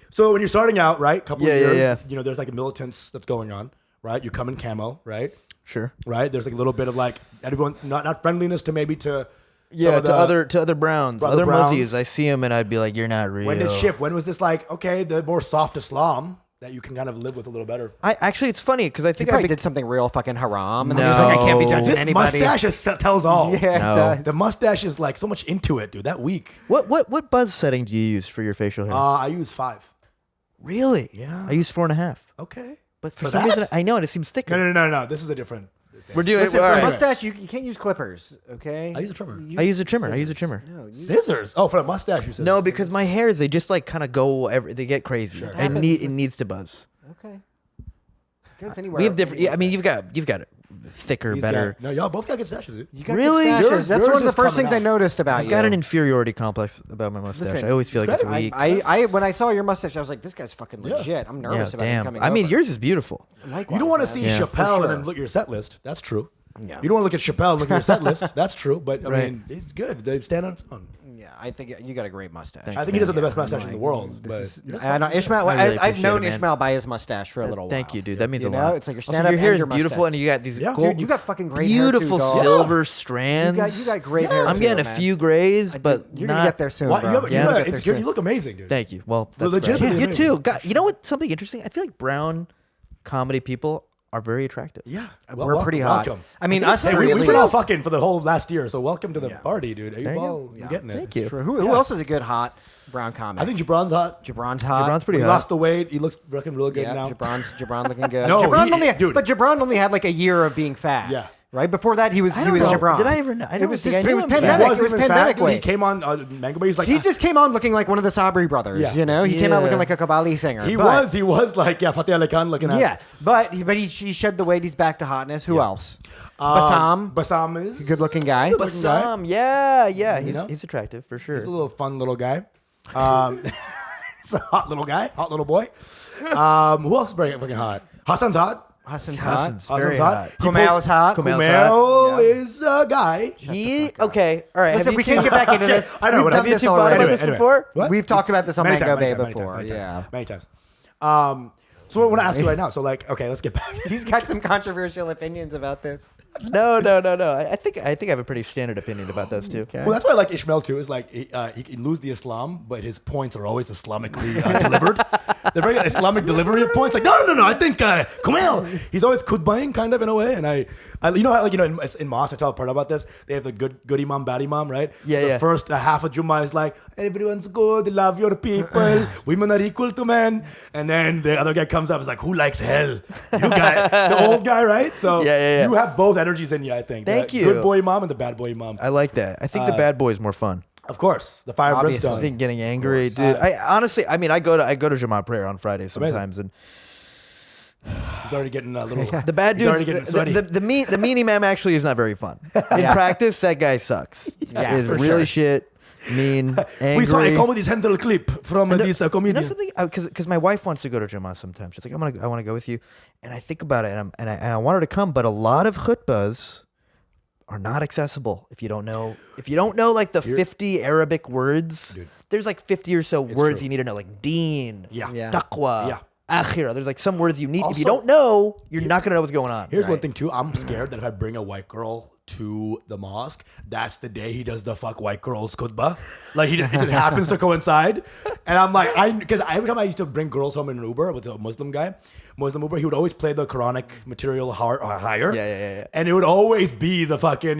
So when you're starting out, right, couple of Yeah, years, yeah. there's like a militance that's going on, right? You come in camo, right? Sure. Right. There's like a little bit of like everyone, not friendliness to maybe to Yeah, some of to other Browns, Brother other Browns. Muzzies. I see them and I'd be like, "You're not real." When did it shift? When was this like okay, the more soft Islam that you can kind of live with a little better? It's funny because I He think I probably did something real fucking haram, and then he was No. like, I can't be judging This anybody. mustache tells all. Yeah, it No. does. The mustache is like so much into it, dude. That week, What buzz setting do you use for your facial hair? I use 5. Really? Yeah. I use 4.5. Okay, But for For some that? reason, I know, and it seems thicker. no. This is a different. We're doing Listen, it. for all a right. mustache, you can't use clippers, okay? I use a trimmer. I use a trimmer. No, use Scissors. Oh, for a mustache, you said. No, because my hairs they just like kind of go. They get crazy. It needs to buzz. Okay. Goes anywhere. We have different. Yeah, I mean, you've got thicker, He's better. got- no, y'all both got good stashes, dude. You got Really? good stashes. Yours- That's yours one of the is first coming things I out. noticed about I've you. got an inferiority complex about my mustache. Listen, I always feel like it's great. weak. I when I saw your mustache, I was like, this guy's fucking legit. I'm yeah, nervous about him damn. coming I mean, over. yours is beautiful. Likewise, You don't want to man. see Yeah, Chappelle for and then sure. look at your set list. That's true. Yeah. You don't want to look at Chappelle and look at your set list. That's true. But I Right. mean, it's good. They stand on its own. Yeah, I think you got a great mustache. Thanks, I think he does have the best mustache in the world. But I know Ishmael. I really I've appreciate known it, man. Ishmael by his mustache for a little while. Thank you, dude. That means You a know, lot. it's like your Also, stand-up your hair and is your beautiful, mustache. and you got these Yeah. gold, Dude, you got fucking great hair too, beautiful dog. silver strands. You got great hair. I'm too, getting a man. few grays, but you're not. gonna get there soon, Why- bro. you have- Yeah, you I'll have- get there it's good. soon. You look amazing, dude. Thank you. Well, that's legitimately great. You amazing. too. God, you know what? Something interesting. I feel like brown comedy people are very attractive. Yeah, We're pretty hot. Welcome. I mean, us Hey, three. we've at been all least. fucking for the whole last year, so welcome to the party, dude. you go. You're getting it. Thank you. True. Who else is a good hot brown comic? I think Jabron's hot. Jabron's hot. Jabron's pretty He hot. lost the weight. He looks looking real good Yeah, now. Jabron looking good. No, Jabron dude. but Jabron only had like a year of being fat. Yeah. Right before that, he was don't know. Jabron. Did I ever know? I It don't was think just I it knew was him. pandemic. He It was wasn't even fat, pandemic dude. He weight. came on Mango Bay. He's like, He just came on looking like one of the Sabri brothers. Yeah. You know, he came out Yeah. looking like a Kabali singer. he but- was like, yeah, Fateh Ali Khan looking at. Yeah, but he shed the weight. He's back to hotness. Who else? Bassam, is good looking guy. Good-looking guy. Some, yeah. know? He's attractive for sure. He's a little fun little guy. He's a hot little guy, hot little boy. Who else is very fucking hot? Hassan's hot. Hassan's Hassan's hot. very Hassan's hot. He Kumail's hot. Kumail's Kumail hot. is a guy. He okay. All right. Listen, have we you can't get back into this. I know, We've but done have you this two thought already. about this before? What? We've talked about this on Many Mango times, Bay many times, before. many times, Yeah. many times. So I want to ask you right now. So like, okay, let's get back. He's got some controversial opinions about this. No. I think I have a pretty standard opinion about those two. Well, that's why I like Ishmael too. Is like he can lose the Islam, but his points are always Islamically delivered. They're very Islamic delivery of points. Like no. I think Kumail. He's always kudbaing kind of in a way, and I you know how like in mosque I tell part about this. They have the good imam, bad imam, right? Yeah, the yeah. first half of Jummah is like everyone's good, love your people, women are equal to men, and then the other guy comes up is like, who likes hell? You guy, the old guy, right? So Yeah. you have both energies in you, I think. Thank the you. Good boy imam and the bad boy imam. I like that. I think the bad boy is more fun. Of course, the fire and Obviously. I brimstone. think getting angry, dude. I honestly, I mean, I go to Jamaat prayer on Fridays sometimes, and He's already getting a little. the bad He's dudes, already getting sweaty. the mean imam actually is not very fun. In practice, that guy sucks. Yeah, He's for really sure. shit, mean, angry. We saw a comedy central clip from this You know comedian. something? Because my wife wants to go to Jamaat sometimes. She's like, I want to go with you, and I think about it, and I want her to come, but a lot of khutbahs are not accessible if you don't know like the 50 Arabic words. Dude. There's like 50 or so words true. you need to know, like deen, Yeah. taqwa, Yeah. akhirah. There's like some words you need. If you Also- don't know, you're not gonna know what's going on. Here's one thing too. I'm scared that if I bring a white girl to the mosque, that's the day he does the fuck white girls khutbah. Like it just happens to coincide. And I'm like, because every time I used to bring girls home in an Uber with a Muslim Uber, he would always play the Quranic material higher. Yeah. And it would always be the fucking,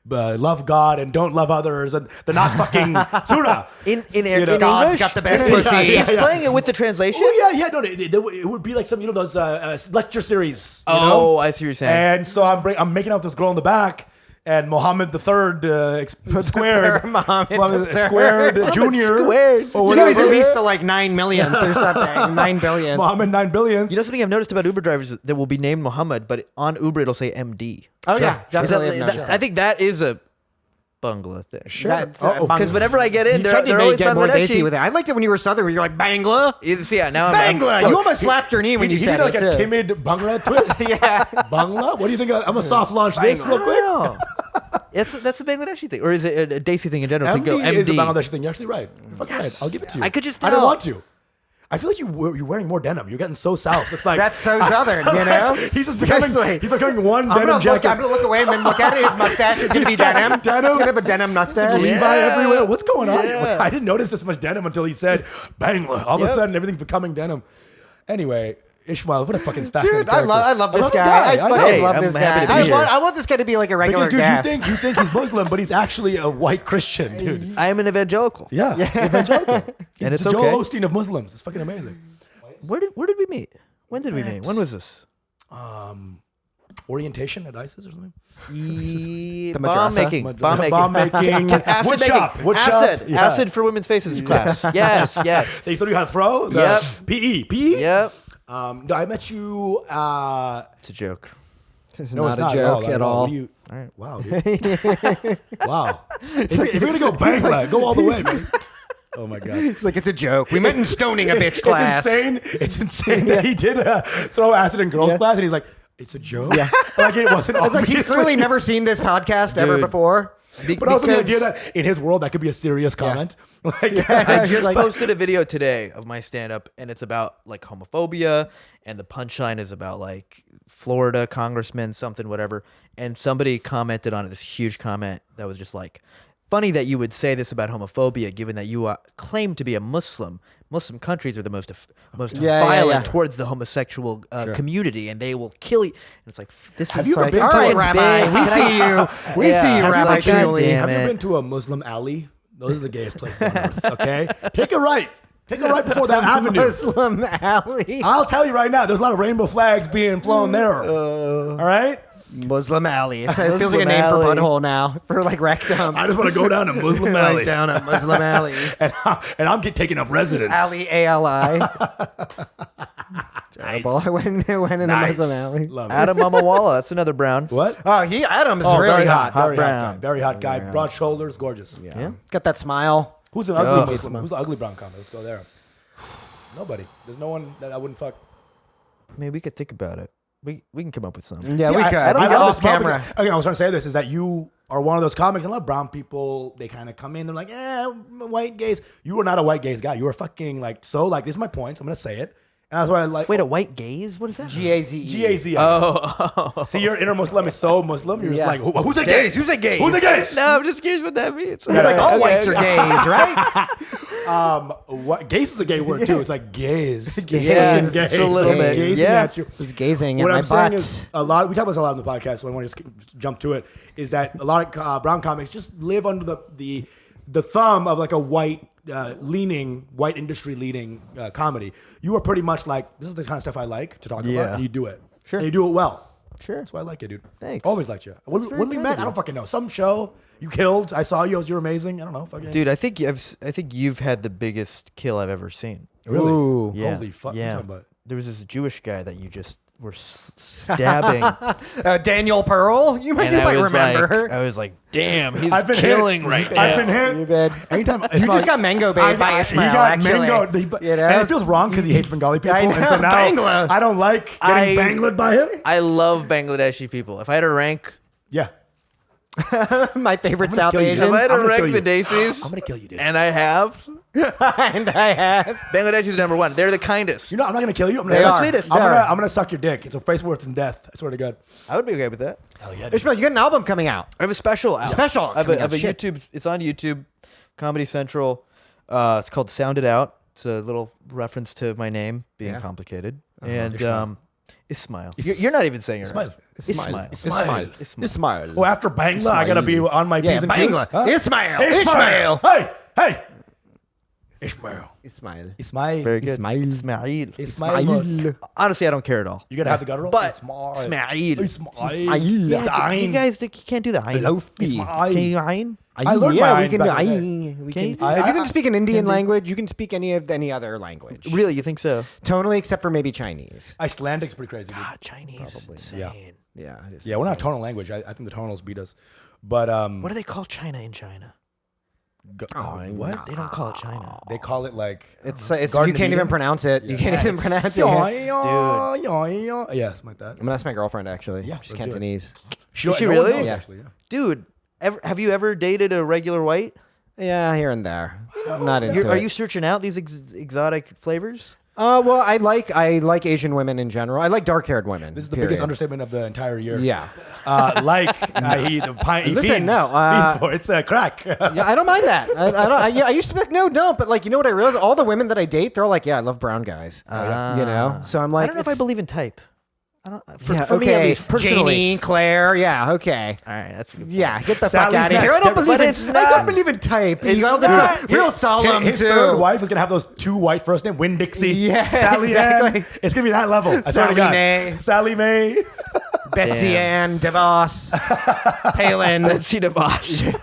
love God and don't love others and the not fucking surah. In know, English, God's got the best pussy. Yeah. He's playing it with the translation. Oh yeah. No, it would be like some, those lecture series. You Oh, know? I see what you're saying. And so I'm making out this girl in the back, and Mohammed III squared, Mohammed III. squared Junior, squared. or You know he's at whatever. least the like 9 millionth or something. 9 billion. Mohammed 9 billion. You know something I've noticed about Uber drivers that will be named Muhammad, but on Uber it'll say MD. Oh yeah, Is that- definitely. have noticed I think that is a Bangla thing. that. Because whenever I get in, You tried they're to always get more Bangladeshi. desi with it. I liked it when you were Southern, where you're like Bangla. See, yeah, now I'm Bangla. You almost slapped your knee when He you did said like it a too. timid Bangla twist. Yeah. Bangla? What do you think? I'm gonna soft launch this real quick. No. That's a Bangladeshi thing, or is it a Desi thing in general? to go MD is a MD. Bangladeshi thing. You're actually right. You're fucking right. I'll give it to you. I could just I don't tell. want to. I feel like you're wearing more denim. You're getting so south. It's like That's so Southern, you know? he's just becoming Seriously. he's becoming one I'm denim gonna jacket. look away and then look at it. His mustache is gonna be denim. Denim. He's gonna have a denim mustache. Levi everywhere. What's going on? Yeah. I didn't notice this much denim until he said Bangla. All of a sudden, everything's becoming denim. Anyway, Ishmael, what a fucking fascinating Dude, I character. love this guy. I know. fucking love I'm this happy guy. to be here. I want this guy to be like a regular Because, dude, guest. you think he's Muslim, but he's actually a white Christian, dude. I am an evangelical. Yeah, evangelical. And it's the Joel okay. Osteen of Muslims. It's fucking amazing. Where did we meet? When did we meet? When was this? Orientation at ISIS or something. Bomb madrasa? making. Bomb making. Bomb making. Acid Wood making. shop. Wood acid. shop. Yeah. Acid for women's faces class. Yes. They told you how to throw. Yep. PE. Yep. No, I met you. It's a joke. It's No, not it's a joke not at all. What do you- Wow, dude. Wow. If you're gonna go Bangla, go all the way, man. Oh my god. It's like it's a joke. We met in stoning a bitch class. It's insane that he did throw acid in girls' class, and he's like, "It's a joke." Yeah. Like it wasn't. It's like he's obviously- clearly never seen this podcast ever Dude. before. But also the idea that in his world that could be a serious comment. Like, I He's just like- posted a video today of my stand-up, and it's about like homophobia, and the punchline is about like Florida congressman something whatever, and somebody commented on it, this huge comment that was just like, funny that you would say this about homophobia, given that you claim to be a Muslim. Muslim countries are the most violent towards the homosexual community, and they will kill you. And it's like, this Have is you ever like, been All to right, a Rabbi. big- We see you. We see you, Have Rabbi like, God Shuli. damn have you it. been to a Muslim alley? Those are the gayest places on earth. Okay, take a right. Take a right before that avenue. Muslim alley. I'll tell you right now, there's a lot of rainbow flags being flown there. All right? Muslim alley. It feels like a Muslim name for alley. butthole now. For like rectum. I just want to go down to Muslim Like alley. down a Muslim alley. And I'm taking up residence. Alley A-L-I. Terrible. I went in a Nice. Muslim alley. Love it. Adam Mamawala, that's another brown. What? Oh, Adam's Oh, really very hot. hot. Very hot brown. guy. Very hot guy. Broad shoulders, gorgeous. Yeah. Got that smile. Who's an ugly Muslim? Who's the ugly brown comic? Let's go there. Nobody. There's no one that I wouldn't fuck. Maybe we could think about it. We can come up with some. Yeah, See, we could. I We love off this moment. camera. Okay, I was trying to say this is that you are one of those comics. And a lot of brown people, they kind of come in. They're like, white gays. You are not a white gays guy. You are fucking like so. Like this is my point. So I'm gonna say it. And that's why I like. Wait, a white gaze? What is that? G-A-Z-E. G-A-Z. Oh. See, your inner Muslim is so Muslim. You're just Yeah. like, who's a gays? Who's a gays? Who's a gays? No, I'm just curious what that means. It's like all Okay, whites are okay. gays, right? What gays is a gay word too. It's like gays. Yeah, Fucking it's a little bit. Gazing Yeah. at you. He's gazing at What my I'm saying butts. is a lot. We talk about this a lot on the podcast, so I want to just jump to it. Is that a lot of brown comics just live under the thumb of like a white industry leaning comedy. You are pretty much like, this is the kind of stuff I like to talk Yeah. about, and you do it. Sure. And you do it well. Sure. That's why I like you, dude. Thanks. Always liked you. When very we kind met, of I you. don't fucking know. Some show you killed. I saw you. You're amazing. I don't know. Fucking Dude, I think you've had the biggest kill I've ever seen. really. Ooh. Yeah. Holy fuck. What are you Yeah. talking about? There was this Jewish guy that you just were stabbing. Daniel Pearl? You might remember. I was like, damn, he's I've been killing hit. right now. I've been hit. You bet. Anytime You just got mango bait by Ismael, He got actually. mango. You know? And it feels wrong because he hates Bengali people. I know, and so now Bangla. I don't like getting I- bangled by him. I love Bangladeshi people. If I had to rank Yeah. My favorite I'm gonna South kill you. Asians. Am I I'm to gonna rank kill the you. desis? I'm gonna kill you, dude. And I have. And I have. Bangladesh is number one. They're the kindest. You know, I'm not gonna kill you. I'm gonna They suck- are. sweetest. I'm gonna suck your dick. It's a face where it's in death. I swear to God. I would be okay with that. Hell yeah. dude. Ishmael, you got an album coming out. I have a special out. Special I have coming a, out. of a Shit. YouTube. It's on YouTube, Comedy Central. It's called Sound It Out. It's a little reference to my name being Yeah. complicated. Uh-huh. And Ismail. You're not even saying it Ismail. right. Ismail. Ismail. Ismail. Oh, after Bangla, I gotta be on my Yeah, P's and Bangla. Q's. Huh? Ismail. Ishmael. Hey. Ishmael. Ismail. Ismail. Very good. Ismail. Ismail. Ismail. Honestly, I don't care at all. You gotta have the guttural. But Ismail. Ismail. Ismail. Yeah, Dain. you guys you can't do that. Ayn. Loutfi. Ismail. Can you ayn? I learned yeah, my we Ayn can do back in the Ayn. We Can can. you? If you can speak an Indian Hindi. language, you can speak any other language. Really, you think so? Tonally, except for maybe Chinese. Icelandic's pretty crazy, dude. Ah, Chinese is insane. Yeah. Yeah. it is Yeah, we're not insane. tonal language. I think the tonals beat us. But What do they call China in China? what? They don't call it China. They call it like It's Garden you of can't even Eden? pronounce it. You can't even pronounce it. Yeah, something like that. I'm gonna ask my girlfriend actually. Yeah, She's let's do it. Cantonese. Is she no one really? knows, Yeah. actually, yeah. Dude, have you ever dated a regular white? Yeah, here and there. Not into Are it. you searching out these exotic flavors? Well, I like Asian women in general. I like dark-haired women. This is the period. biggest understatement of the entire year. Yeah. He Listen, fiends. no, Fiends for it. It's crack. Yeah, I don't mind that. I used to be like, no, don't. But like, you know what I realized? All the women that I date, they're all like, yeah, I love brown guys. You know. So I'm like, I don't know if I believe in type. I don't. For, Yeah, for okay. me, at least personally. Janie, Claire. Yeah. Okay. All right, that's a good. Yeah, get the Sally's fuck out of here. next. I don't believe But in. it's I not- don't believe in type. It's You know, not. it's real solemn His too. third wife is gonna have those two white first name, Winn Dixie, Yeah, Sally exactly. Ann. It's gonna be that level. I swear to Sally God. Mae. Sally Mae. Betsy Ann, DeVos, Palin. Betsy DeVos.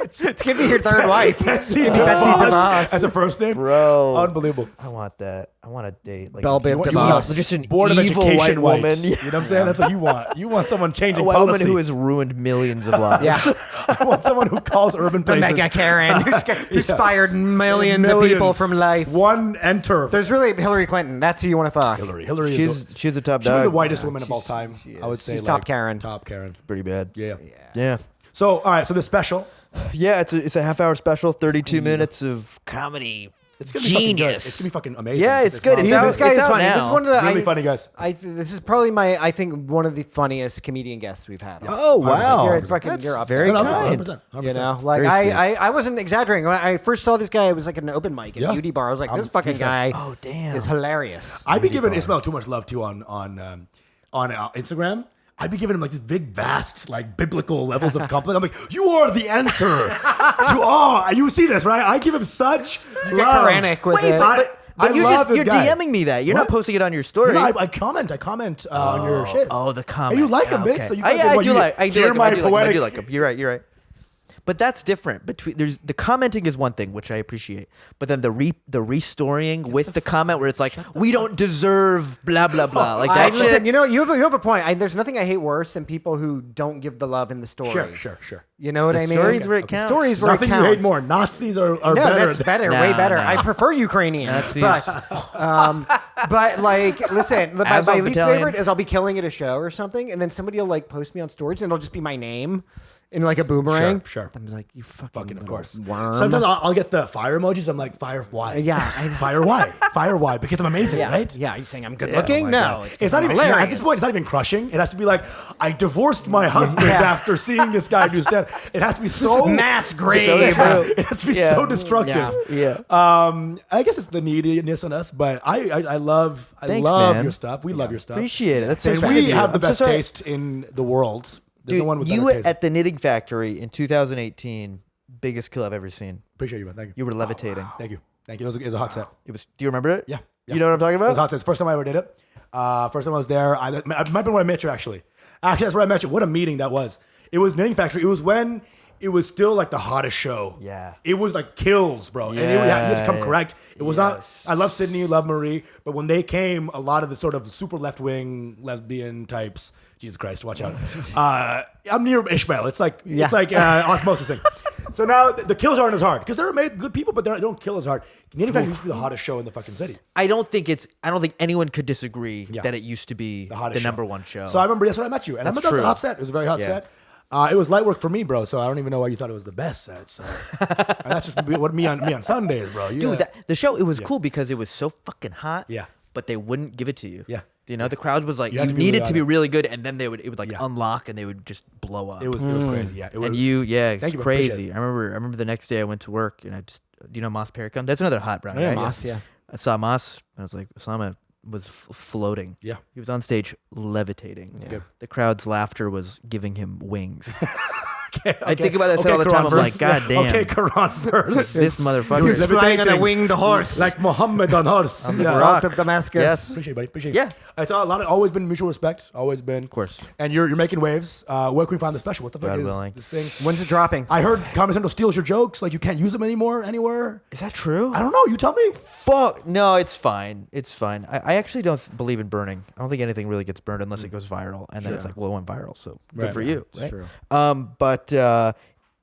It's gonna be your third wife. Betsy Betsy DeVos DeVos. as a first name. Bro. Unbelievable. I want that. I want to date like Belle Biv You want DeVos. just an Board of evil Education white woman. You know what I'm saying? That's what you want. You want someone A changing white policy. woman who has ruined millions of lives. Yeah. You want someone who calls urban The places. mega Karen who's fired millions of people from life. One enter. There's really Hillary Clinton. That's who you want to fuck. Hillary. Hillary She's a top she's one of the dog. whitest women of all time. I would say She's like, top Karen. Top Karen. Pretty bad. Yeah. Yeah. So all right. So the special. Yeah, it's a half-hour special, 32 minutes of comedy. It's gonna be fucking good. Genius. It's gonna be fucking amazing. Yeah, it's good. It's Dude, out- this guy it's is out funny. This is now. one of the Really funny guys. this is probably I think one of the funniest comedian guests we've had. Oh, wow. You're up very there. kind. 100%. You know, like Very sweet. I wasn't exaggerating. When I first saw this guy, it was like an open mic at Yeah. a beauty bar. I was like, I'm this a fucking huge fan. guy Oh, damn. is hilarious. I'd be giving Ismael too much love too on Instagram. I'd be giving him like this big, vast, like biblical levels of compliment. I'm like, you are the answer to all. And you see this, right? I give him such get love. Quranic with it. I But you're love this you're guy. DMing me that. You're not What? posting it on your story. No, I comment on your shit. Oh, the comment. And you like him, bitch. Okay. So you Oh, yeah, fucking- I what, do you like. I do hear like him. my I do like him. I poetic- do like him. You're right. You're right. But that's different. There's the commenting is one thing, which I appreciate. But then the restoring with the comment where it's like, we don't deserve blah blah blah, like that Listen, shit. you know, you have a point. There's nothing I hate worse than people who don't give the love in the story. Sure. You know what The I mean? stories where it The counts. stories where Nothing it you counts. hate more. Nazis are No, better. that's better, No, way better. no. I prefer Ukrainians, Nazis. but like, listen, my Azov least Battalion. favorite is I'll be killing at a show or something, and then somebody will like post me on stories, and it'll just be my name in like a boomerang. Sure. I'm like, you fucking Of little course. worm. Sometimes I'll get the fire emojis. I'm like, fire why? Yeah, fire why? Fire why? Because I'm amazing, yeah, right? yeah. You saying I'm good Oh looking? my No, God. It's not even hilarious. at this point. It's not even crushing. It has to be like I divorced my husband Yeah. after seeing this guy do stand. It has to be so Mass grave. It has to be Yeah. so destructive. Yeah. I guess it's the neediness on us, but I love Thanks, love man. your stuff. We love your stuff. Appreciate it. That's so And sweet of we you. have the I'm so best sorry. taste in the world. There's Dude, no one with you better taste. at the Knitting Factory in 2018, biggest kill I've ever seen. Appreciate you, man. Thank you. You were levitating. Thank you. It was a hot set. It was. Do you remember it? Yeah. You know what I'm talking It was about? hot set. It's the first time I ever did it. First time I was there. It might have been when I met you, actually. Actually, that's where I met you. What a meeting that was. It was Knitting Factory. It was when it was still like the hottest show. Yeah. It was like kills, bro. And you had to come Yeah. correct. It was Yes. not, I love Sydney, love Marie, but when they came, a lot of the sort of super left-wing lesbian types, Jesus Christ, watch out. I'm near Ishmael. It's like, osmosis thing. So now the kills aren't as hard because they're good people, but they don't kill as hard. Knitting Factory used to be the hottest show in the fucking city. I don't think anyone could disagree Yeah. that it used to be The hottest the number show. one show. So I remember that's when I met you, and I That's remember that was a true. hot set. It was a very hot Yeah. set. It was light work for me, bro. So I don't even know why you thought it was the best set. So and that's just what me on Sundays, bro. Yeah. Dude, the show, it was cool because it was so fucking hot. Yeah. But they wouldn't give it to you. Yeah. You know, the crowd was like, You you had to be needed really to be on it. really good, and then it would like Yeah. unlock, and they would just blow up. It was crazy. Yeah. It was, and it's Thank you, appreciate crazy. it. I remember the next day I went to work, and do you know Moss Pericum? That's another hot brown. Yeah, right? Moss, yeah. I saw Moss, and I was like, Usama was floating. Yeah. He was on stage levitating. Yeah. Good. The crowd's laughter was giving him wings. Okay, I think about that set all the time. I'm like, God damn. Okay, Quran verse. This motherfucker. was He's flying on a levitating. winged horse. Like Muhammad on horse. On the Yeah. rock. Out of Damascus. Yes. Appreciate it, buddy. Appreciate it. Yeah. It's always been mutual respect. Always been. Of course. And you're making waves. Where can we find the special? What the fuck God is willing. this thing? When's it dropping? I heard Comedy Central steals your jokes. Like you can't use them anymore anywhere. Is that true? I don't know. You tell me. Fuck. No, it's fine. It's fine. I actually don't believe in burning. I don't think anything really gets burned unless it goes viral. And then it's like, well, it went viral. So good Right, for right. you. It's Right? true. But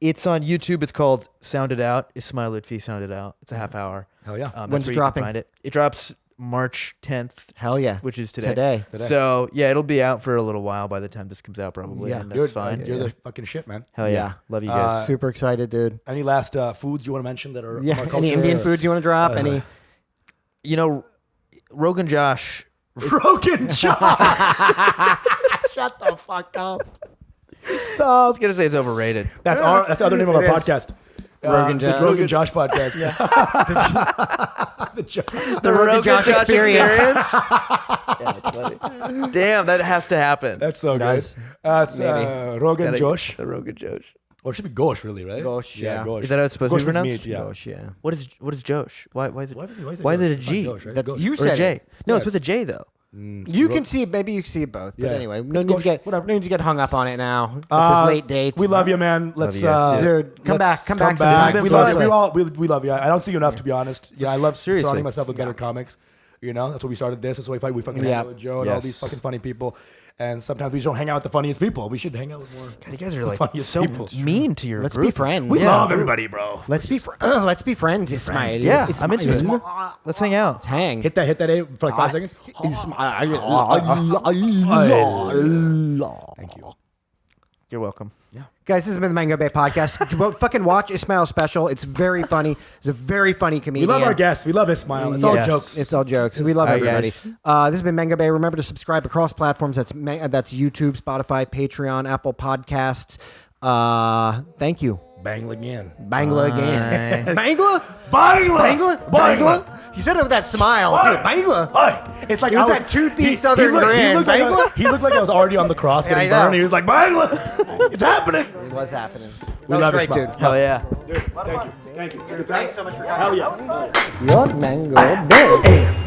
it's on YouTube. It's called Sound It Out. Ismael Loutfi Sound It Out. It's a half hour. Hell yeah. That's When's where it you can dropping? find it. It drops March 10th. Hell yeah. Which is today. Today. So yeah, it'll be out for a little while by the time this comes out, probably. Yeah. And that's Good. fine. You're the fucking shit, man. Hell yeah. Yeah. Love you guys. Super excited, dude. Any last foods you want to mention that are Yeah. from our Any culture? Indian foods you want to drop? Any? You know, Rogan Josh. Rogan Josh. Shut the fuck up. I was gonna say it's overrated. That's the other name of our It is. podcast. Rogan The Josh. Rogan Josh podcast. Yeah. The Rogan Josh experience. Yeah, it's funny. Damn, that has to happen. That's so Does. good. It's Maybe. Rogan Gotta- Josh. The Rogan Josh. Or it should be Gosh, really, right? Gosh, yeah. Gosh. Is that how it's supposed to Gosh be with pronounced? meat, yeah. Gosh, yeah. What is Josh? Why is it? Why is it Why is it a It's not G? Josh, right? That It's Gosh. you Or a said J? it. No, Yeah, it's with a J though. You can see, maybe you can see both. But Yeah. anyway, no It's need to Gosh. get Whatever. no need to get hung up on it now. At this late date. We love you, man. Let's you guys, too. Dude, come back sometime. We love Seriously. you. We love you. I don't see you enough, to be honest. Yeah, I love Seriously. surrounding myself with better comics. You know, that's why we started this. That's why we fucking hang Yeah. out with Joe and all Yes. these fucking funny people. And sometimes we just don't hang out with the funniest people. We should hang out with more. God, you guys are like funniest so people. mean to your Let's group. be friends. We Yeah. love everybody, bro. Let's be friends, Ismail. Yeah, Ismail. I'm into it. Ismail. Let's hang out. Let's hang. Hit that A for like 5 seconds. Thank you. You're welcome. Guys, this has been the Mango Bay podcast. Go fucking watch Ismail's special. It's very funny. He's a very funny We comedian. love our guests. We love Ismail. It's all Yes. jokes. It's all jokes. We love All right, everybody. guys. This has been Mango Bay. Remember to subscribe across platforms. That's YouTube, Spotify, Patreon, Apple Podcasts. Thank you. Bang again. Bangla again. Bangla? Bangla! Bangla? He said it with that smile, too. Bangla? Hi. It's like It was I that toothy southern grin. Like Bangla? he looked like I was already on the cross Yeah, getting I know. burned. He was like, Bangla! It's happening. It was happening. We That was love great, Ismail. dude. Hell yeah. Thank you. Thank you. Thanks so much for having Hell me. yeah. That was fun. Your mango bay.